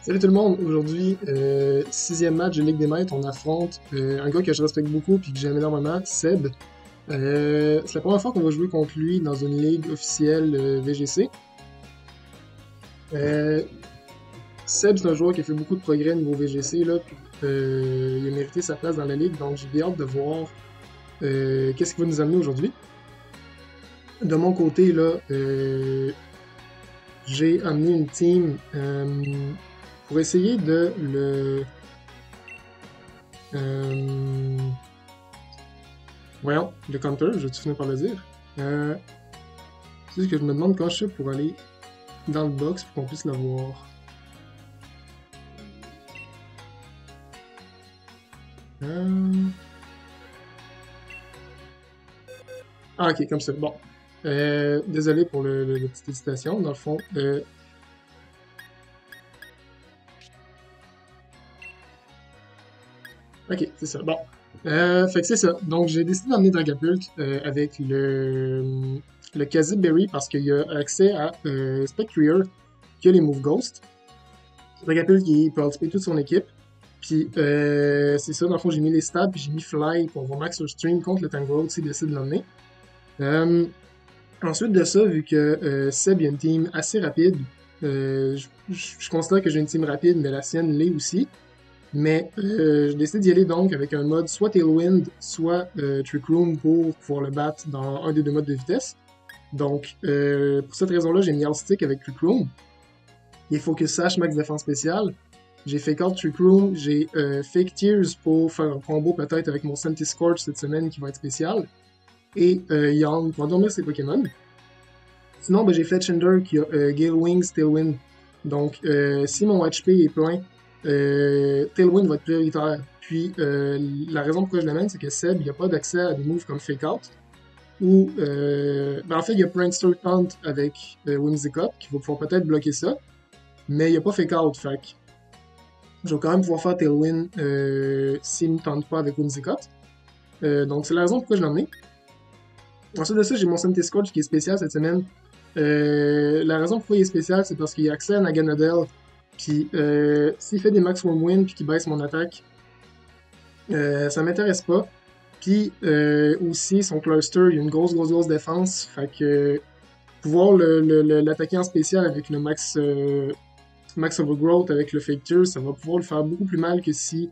Salut tout le monde, aujourd'hui, sixième match de Ligue des Maîtres, on affronte un gars que je respecte beaucoup puis que j'aime énormément, Seb. C'est la première fois qu'on va jouer contre lui dans une ligue officielle VGC. Euh, Seb, c'est un joueur qui a fait beaucoup de progrès niveau VGC, là, puis, il a mérité sa place dans la ligue, donc j'ai bien hâte de voir qu'est-ce qu'il va nous amener aujourd'hui. De mon côté, là, j'ai amené une team pour essayer de le... euh, Voyons, le counter, je vais tout finir par le dire. C'est juste que je me demande quand je suis pour aller dans le box pour qu'on puisse le voir. Euh, Ah, ok, comme ça. Bon. Désolé pour la petite hésitation. Dans le fond, ok, c'est ça. Bon. Fait que c'est ça. Donc, j'ai décidé d'emmener Dragapult avec le Kha'Zix Berry parce qu'il y a accès à Spectrier qui a les Move Ghost. Dragapult, il peut anticiper toute son équipe. Puis, c'est ça, dans le fond, j'ai mis les stats, puis j'ai mis Fly pour avoir max sur stream contre le Tangrowth s'il décide de l'emmener. Euh, Ensuite de ça, vu que Seb il a une team assez rapide, je considère que j'ai une team rapide, mais la sienne l'est aussi. Mais je décide d'y aller donc avec un mode soit Tailwind, soit Trick Room pour pouvoir le battre dans un des deux modes de vitesse. Donc, pour cette raison-là, j'ai mis Stick avec Trick Room. Il faut que Sash max défense spéciale. J'ai Fake Out Trick Room, j'ai Fake Tears pour faire un combo peut-être avec mon Senti Scorch cette semaine qui va être spécial. Et Yarn pour endormir ses Pokémon. Sinon, ben, j'ai Fletchender qui a Gale Wings, Tailwind. Donc, si mon HP est plein, Tailwind va être prioritaire. Puis, la raison pourquoi je l'amène, c'est que Seb, il n'y a pas d'accès à des moves comme Fake Out. Ou, ben, en fait, il y a Prankster Taunt avec Whimsicott qui va pouvoir peut-être bloquer ça. Mais il n'y a pas Fake Out, fait que je vais quand même pouvoir faire Tailwind s'il ne me tente pas avec Whimsicott. Donc, c'est la raison pourquoi je l'ai emmené. Ensuite de ça, j'ai mon Senti Scorch qui est spécial cette semaine. La raison pourquoi il est spécial, c'est parce qu'il a accès à Naganadel. Puis s'il fait des max one win puis qu'il baisse mon attaque, ça m'intéresse pas. Puis aussi, son cluster, il a une grosse défense. Fait que pouvoir l'attaquer en spécial avec le max overgrowth, avec le fake tear, ça va pouvoir le faire beaucoup plus mal que si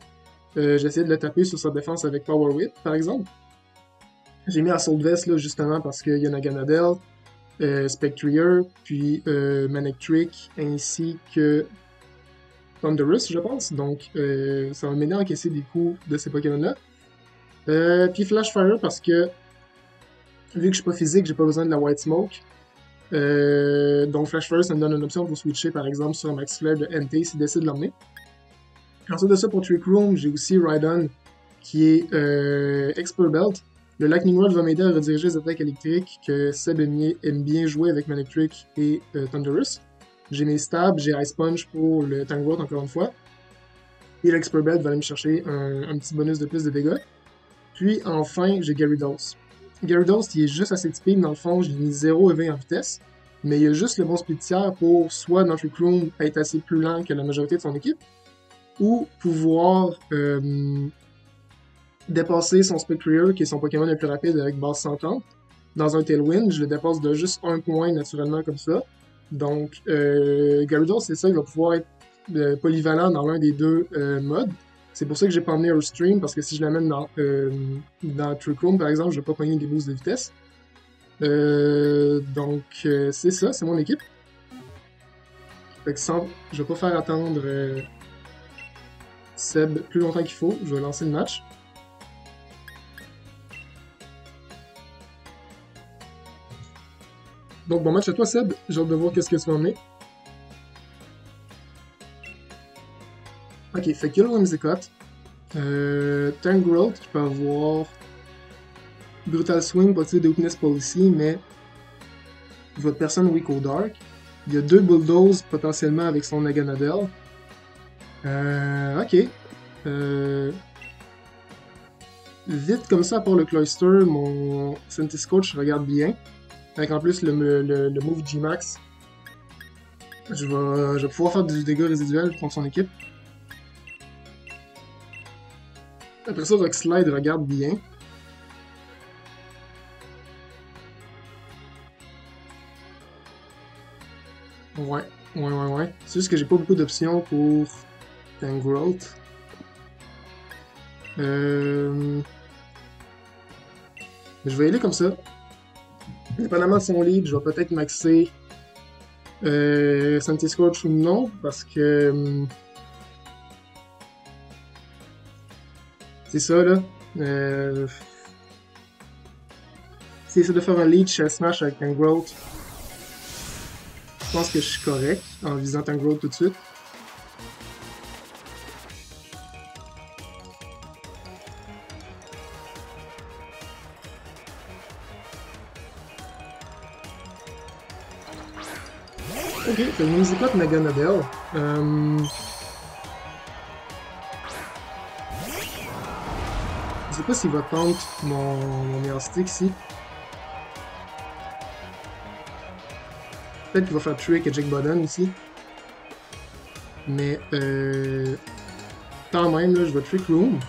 j'essayais de le taper sur sa défense avec Power Whip, par exemple. J'ai mis Assault Vest là justement parce qu'il y a Naganadel, Spectrier, puis Manic Trick, ainsi que Thunderous, je pense. Donc, ça va m'aider à encaisser des coups de ces Pokémon-là. Puis Flash Fire parce que, vu que je suis pas physique, j'ai pas besoin de la White Smoke. Donc, Flash Fire, ça me donne une option pour switcher, par exemple, sur un Max Flare de NT s'il décide de l'emmener. Ensuite de ça, pour Trick Room, j'ai aussi Rhydon, qui est Expert Belt. Le Lightning Rod va m'aider à rediriger les attaques électriques que Seb aime bien jouer avec Manic Trick et Thunderous. J'ai mes stabs, j'ai Ice Punch pour le Tangrowth encore une fois. Et l'Expert Belt va aller me chercher un petit bonus de plus de dégâts. Puis enfin, j'ai Gyarados. Gyarados, il est juste assez speed dans le fond, j'ai mis 0 et 20 en vitesse. Mais il a juste le bon speed tiers pour soit dans Trick Room être assez plus lent que la majorité de son équipe, ou pouvoir dépasser son Spectrier, qui est son Pokémon le plus rapide avec base 130. Dans un Tailwind, je le dépasse de juste un point naturellement comme ça. Donc, Gyarados, c'est ça, il va pouvoir être polyvalent dans l'un des deux modes. C'est pour ça que j'ai pas emmené Earthstream, parce que si je l'amène dans Trick Room, par exemple, je vais pas pogner des boosts de vitesse. Donc, c'est ça, c'est mon équipe. Fait que je vais pas faire attendre Seb plus longtemps qu'il faut. Je vais lancer le match. Donc, bon match à toi, Seb. J'ai hâte de voir qu'est-ce que tu vas emmener. Ok, fait qu'il y a le Whimsicott. Tangrowth qui peut avoir Brutal Swing, pas de Weakness Policy, mais votre personne weak au Dark. Il y a deux Bulldoze potentiellement avec son Naganadel. Ok. Vite comme ça, pour le Cloyster, mon Senti Scorch regarde bien. Avec en plus le move G-Max Je vais pouvoir faire du dégât résiduel contre son équipe. Après ça, Rockslide regarde bien. Ouais. C'est juste que j'ai pas beaucoup d'options pour Tangrowth. Je vais y aller comme ça. Dépendamment de son lead, je vais peut-être maxer Santi Scorch ou non, parce que c'est ça là. Si j'essaie de faire un lead Shell Smash avec Tangrowth, je pense que je suis correct en visant Tangrowth tout de suite. Ok, fait une Musicotte Naganadel. Je sais pas s'il va tenter mon meilleur stick ici. Peut-être qu'il va faire trick à Jake Budden ici. Mais quand même, là, je vais Trick Room.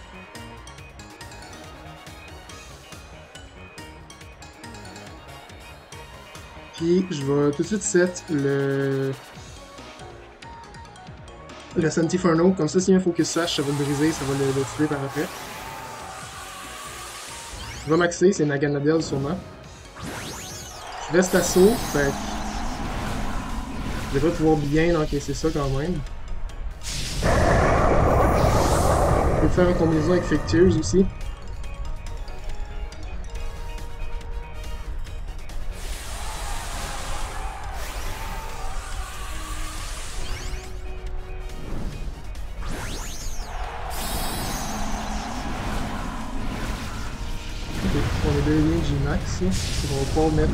Puis je vais tout de suite set le Santiferno. Comme ça, s'il y a un Focus Sash, ça va le briser, ça va le tuer par après. Je vais maxer, c'est Naganadel sûrement. Je reste assaut, fait que je devrais pouvoir bien encaisser ça quand même. Je peux faire une combinaison avec Fake Tears aussi. On est devenu G-Max, on va pouvoir mettre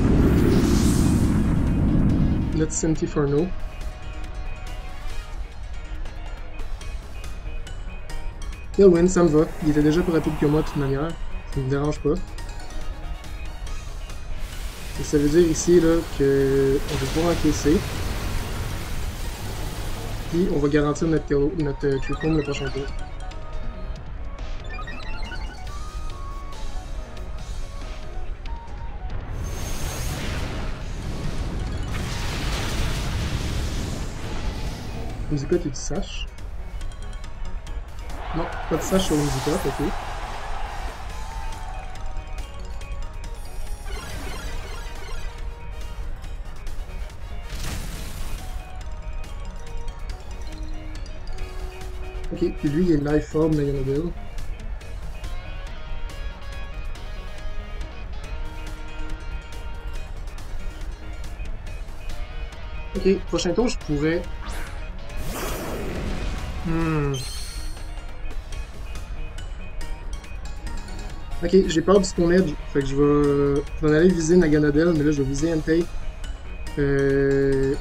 notre Santiferno. Tailwind, ça me va. Il était déjà plus rapide que moi de toute manière. Ça me dérange pas. Et ça veut dire ici là, que on va pouvoir encaisser. Puis on va garantir notre Trick Room le prochain tour. Musicotte et du Sash. Non, pas de Sash sur Musicotte, ok. Ok, puis lui il est Life Orb Naganadel. Ok, prochain tour je pourrais... Ok, j'ai peur du Stone Edge, fait que je vais aller viser Naganadel, mais là je vais viser Entei. Le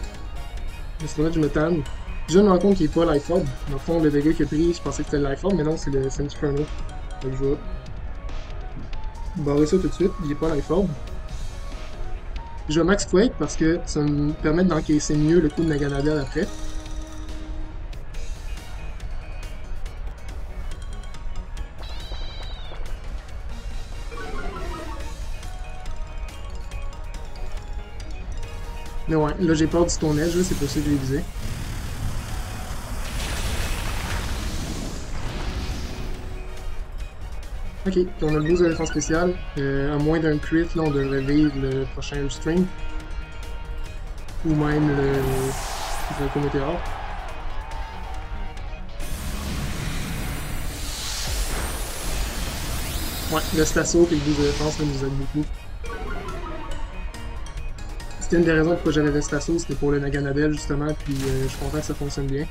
Stone Edge me tanne. Je me rends compte qu'il n'est pas Life Orb. Dans le fond, le dégât qu'il a pris, je pensais que c'était Life Orb, mais non, c'est le Santiferno. Fait que je vais barrer ça tout de suite, il n'est pas Life Orb. Je vais Max Quake parce que ça me permet d'encaisser mieux le coup de Naganadel après. Mais ouais, là j'ai peur du Stone Edge, c'est pour ça que je l'ai visé. Ok, puis on a le boost de défense spéciale. À moins d'un crit, là on devrait vivre le prochain string. Ou même le Draco Météore. Ouais, le Stasso et le boost de défense là, nous aide beaucoup. C'était une des raisons pourquoi j'avais le Stasso, c'était pour le Naganadel justement, puis je suis content que ça fonctionne bien.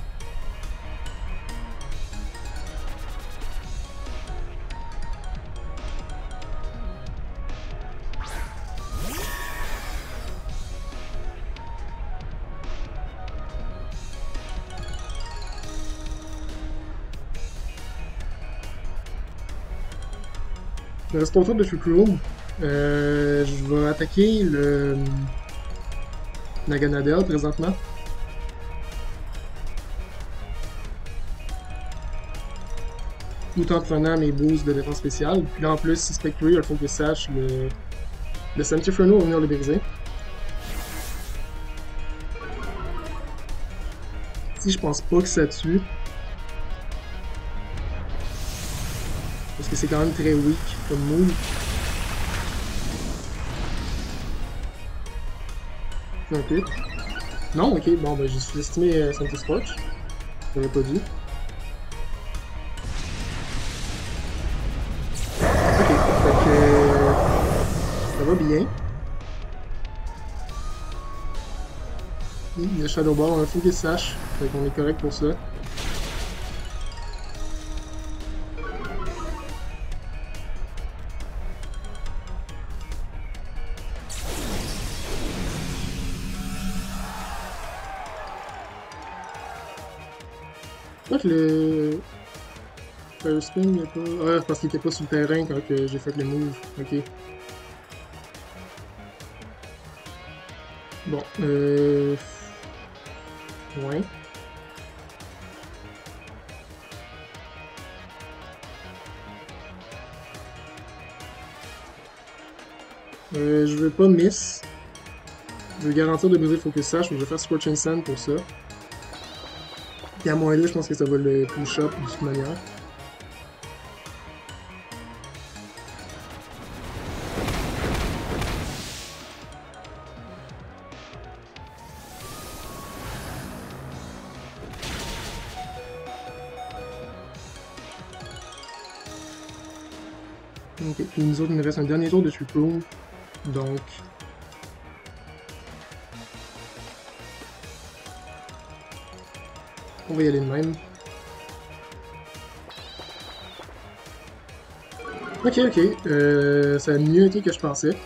Il reste pas le tour de Trick Room. Je vais attaquer le Naganadel présentement. tout en prenant mes boosts de défense spéciale. Puis là, en plus, si Spectre il faut que je sache, le Santifreno va venir le briser. Si je pense pas que ça tue, parce que c'est quand même très weak comme move. Ok. Non, ok, bon, ben j'ai sous-estimé Santiscorch. J'aurais pas dû. Ok, fait que ça va bien. Il y a Shadow Ball, il faut qu'il sache. Fait qu'on est correct pour ça. Pourquoi que le Fire Spin, il y a pas. Ah, parce qu'il était pas sur le terrain quand j'ai fait le move. Ok. Bon, ouais. Je veux pas miss. Je veux garantir de briser Focus Sash, mais je vais faire Scorching Sand pour ça. Puis à moins 2, je pense que ça va le push up de toute manière. Ok, puis nous autres, il nous reste un dernier tour de Trick Room. Donc. On va y aller de même. Ok, ok. Ça a mieux été que je pensais.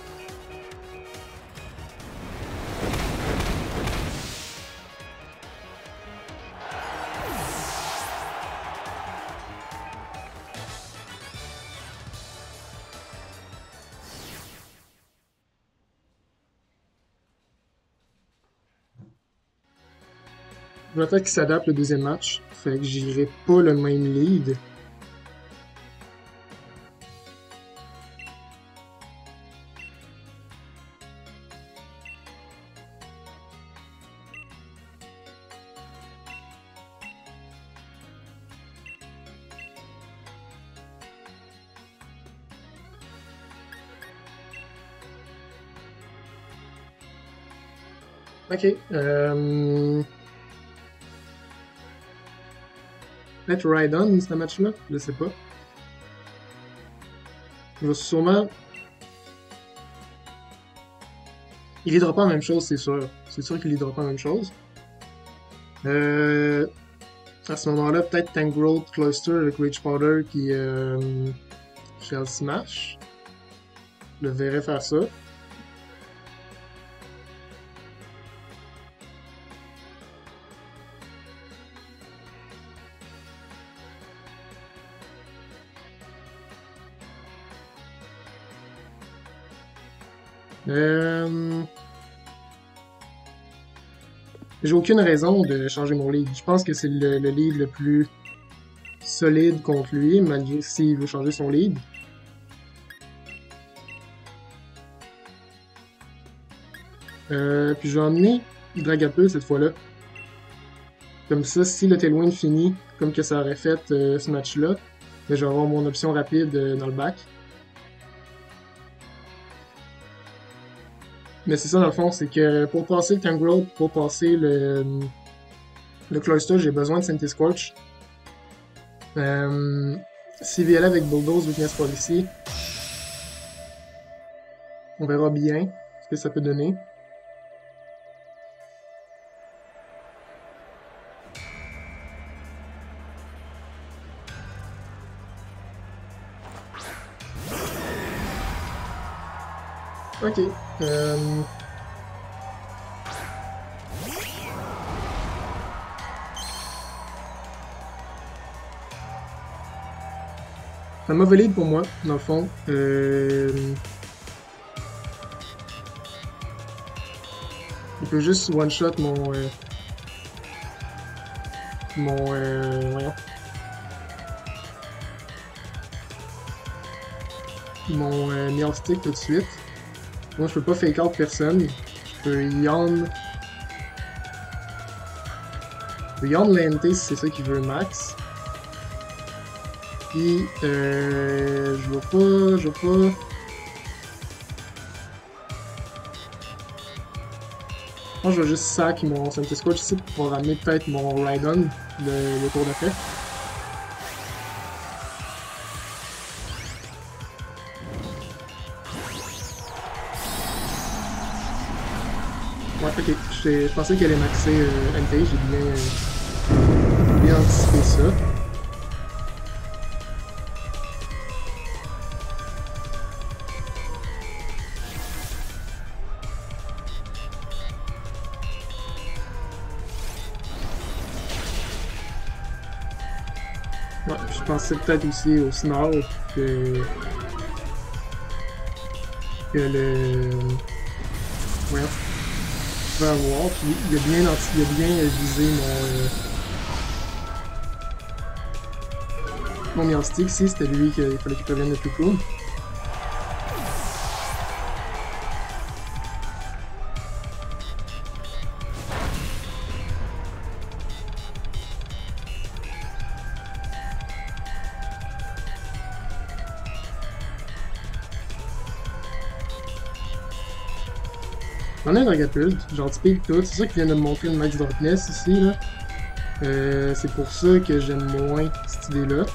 Je vais peut-être qu'il s'adapte le deuxième match. Fait que j'irai pas le même lead. Ok. Peut-être Ride-On, ce match-là? Je sais pas. Il va sûrement. Il leadera pas la même chose, c'est sûr. C'est sûr qu'il leadera pas la même chose. À ce moment-là, peut-être Tangrowth Cloister avec Rage Powder qui Shell Smash. Je le verrai faire ça. J'ai aucune raison de changer mon lead. Je pense que c'est le lead le plus solide contre lui, malgré s'il veut changer son lead. Puis je vais emmener Dragapult cette fois-là. Comme ça, si le Tailwind finit comme que ça aurait fait ce match-là, ben, je vais avoir mon option rapide dans le back. Mais c'est ça dans le fond, c'est que pour passer le Tangrowth, pour passer le Cloister, j'ai besoin de Santiscorch. S'il vient avec Bulldoze Weakness Policy, on verra bien ce que ça peut donner. Ok. Un mauvais lead pour moi, dans le fond. Il peut juste one-shot voyons. mon Neon Stick tout de suite. Moi, je peux pas fake out personne. Je peux Yawn. Je peux Yawn l'NT si c'est ça qu'il veut max. Puis, je vais pas. Je pense que je vais juste sac mon Santa Scorch ici pour pouvoir ramener peut-être mon Rhydon le tour d'après. Ouais, ok. Je pensais qu'elle allait maxer NT, j'ai bien anticipé ça. Ouais, je pensais peut-être aussi au Snarl que le. Ouais, je vais avoir. Puis il a bien visé mon Meowth Stick ici, c'était lui qu'il fallait qu'il prévienne le plus cool. On a un Dragapult, genre typique tout, c'est ça qui vient de me montrer une Max Darkness ici, là. C'est pour ça que j'aime moins cette idée-là.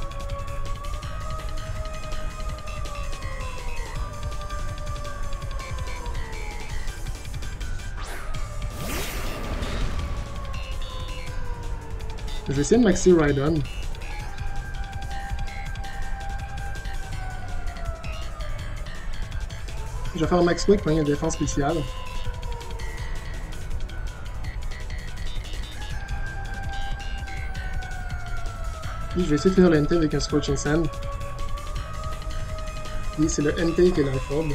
Je vais essayer de maxer Rhydon. Je vais faire un Max Quick pour une défense spéciale. Puis je vais essayer de finir le NT avec un Scorching Sand. Puis c'est le NT qui est Life Orb.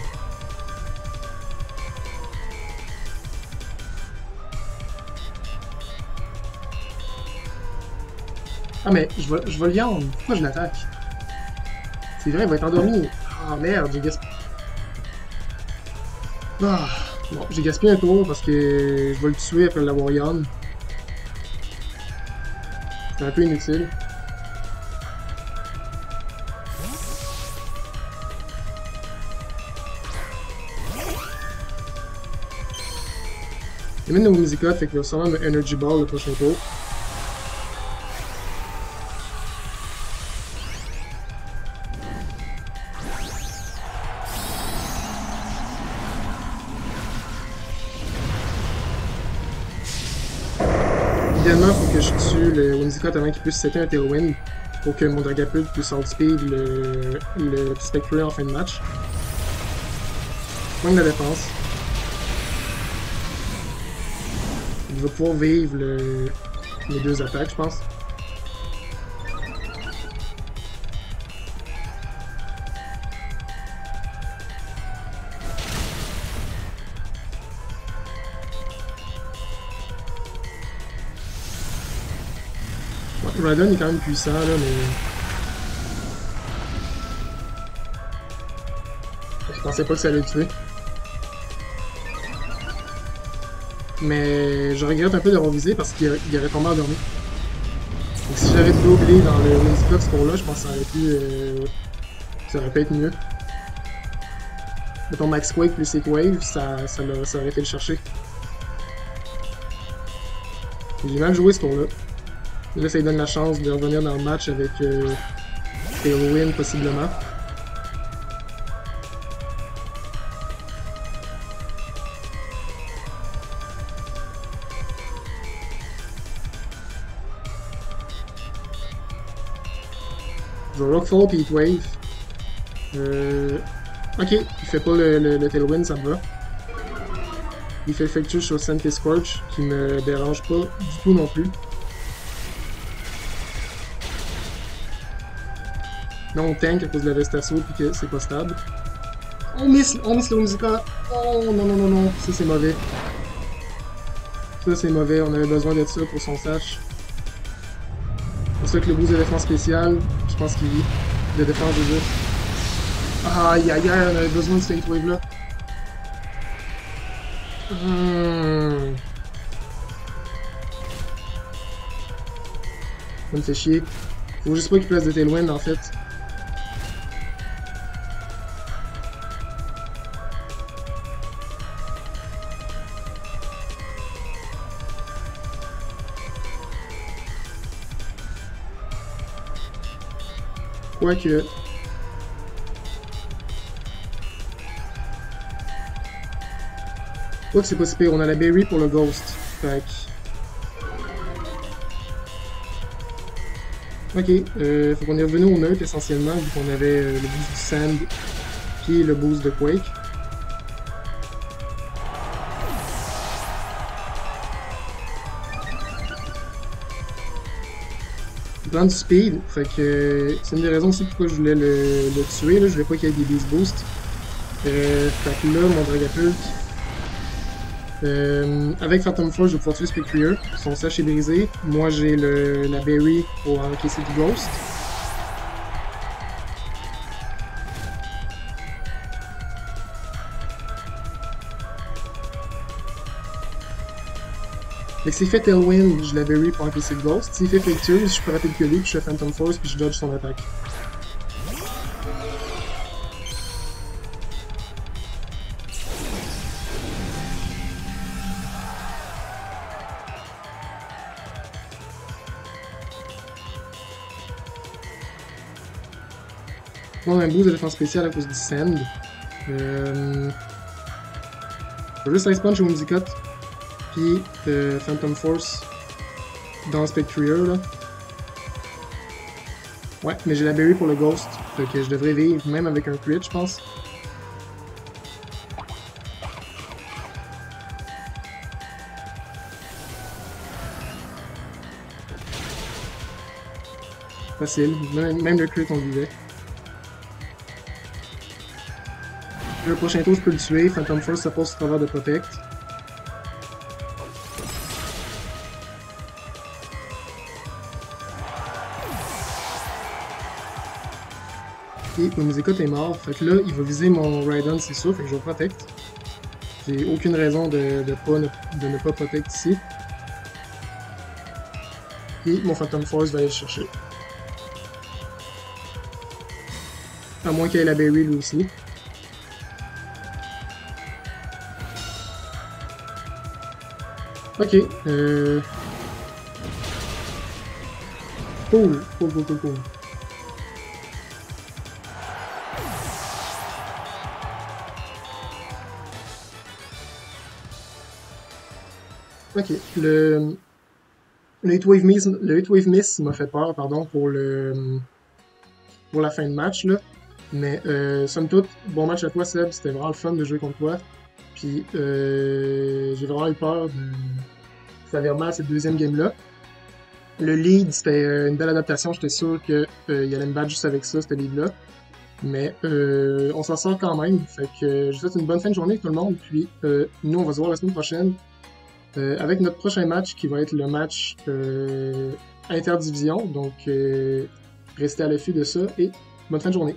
Ah mais je vais le yam. Pourquoi je l'attaque? C'est vrai, il va être endormi. Ah merde, j'ai gaspillé. Ah, bon, j'ai gaspillé un tour parce que je vais le tuer après l'avoir yam. C'est un peu inutile. Il y a même une Whimsicott, fait qu'il va sûrement me Energy Ball le prochain tour. Idéalement, il faut que je tue le Whimsicott avant qu'il puisse setter un Tailwind pour que mon Dragapult puisse outspeed le Spectre en fin de match. Point de la défense. Il va pouvoir vivre les deux attaques, je pense. Rhydon est quand même puissant, là, mais... Je pensais pas que ça allait le tuer. Mais je regrette un peu d'avoir visé parce qu'il aurait tombé endormi. Donc si j'avais doublé dans le Whimsicott ce tour-là, je pense que ça aurait pu être mieux. Mettons Max Quake plus Heatwave, ça aurait été le chercher. J'ai mal joué ce tour-là. Là, ça lui donne la chance de revenir dans le match avec Tailwind possiblement. Je vais Rockfall et Heatwave. Ok, il fait pas le Tailwind, ça me va. Il fait le Fake Touch sur Santa Scorch, qui me dérange pas du tout non plus. Là, on tank à cause de la Vestasso puis que c'est pas stable. On miss le Whimsicott. Oh non, non, non, non, ça c'est mauvais. Ça c'est mauvais, on avait besoin de ça pour son Sash. C'est pour ça que le boost de défense spéciale, je pense qu'il de défense déjà. Aïe aïe aïe, on avait besoin de cette wave là. Ça me fait chier. Faut juste pas qu'il place de Tailwind en fait. Quoique. Quoique c'est pas si pire, on a la Berry pour le Ghost. Fait ok, faut qu'on est revenu au neutre essentiellement, vu qu'on avait le boost du Sand puis le boost de Quake. Il prend du speed, fait que c'est une des raisons aussi pourquoi je voulais le tuer, là. Je voulais pas qu'il y ait des beast boosts. Fait que là, mon Dragapult, avec Phantom Force, je vais pouvoir tuer Spectrier. Son sash est brisé. Moi, j'ai la Berry pour encaisser du Ghost. Fait que s'il fait Tailwind, je la Berry pour encaisser le Ghost. S'il fait Fake Tears, je suis plus rapide que lui, puis je fais Phantom Force, puis je dodge son attaque. On a un boost de défense spéciale à cause du Sand. Je vais juste Ice Punch ou Whimsicott, puis Phantom Force dans Spectrier là. Ouais, mais j'ai la Berry pour le Ghost, fait que je devrais vivre même avec un crit, je pense. Facile, même le crit on vivait. Le prochain tour je peux le tuer, Phantom Force ça passe au travers de Protect. Et Whimsicott est mort, fait que là il va viser mon Rhydon c'est sûr, fait que je vais Protect. J'ai aucune raison de ne pas Protect ici. Et mon Phantom Force va aller le chercher. À moins qu'il ait la Berry lui aussi. Ok, cool, cool. Ok, le Heatwave Miss m'a fait peur, pardon, pour la fin de match, là. Mais somme toute, bon match à toi, Seb, c'était vraiment le fun de jouer contre toi. Puis j'ai vraiment eu peur de faire mal cette deuxième game-là. Le lead, c'était une belle adaptation, j'étais sûr qu'il allait me battre juste avec ça, ce lead-là. Mais on s'en sort quand même. Fait que je vous souhaite une bonne fin de journée tout le monde. Puis nous, on va se voir la semaine prochaine avec notre prochain match qui va être le match interdivision. Donc restez à l'affût de ça et bonne fin de journée.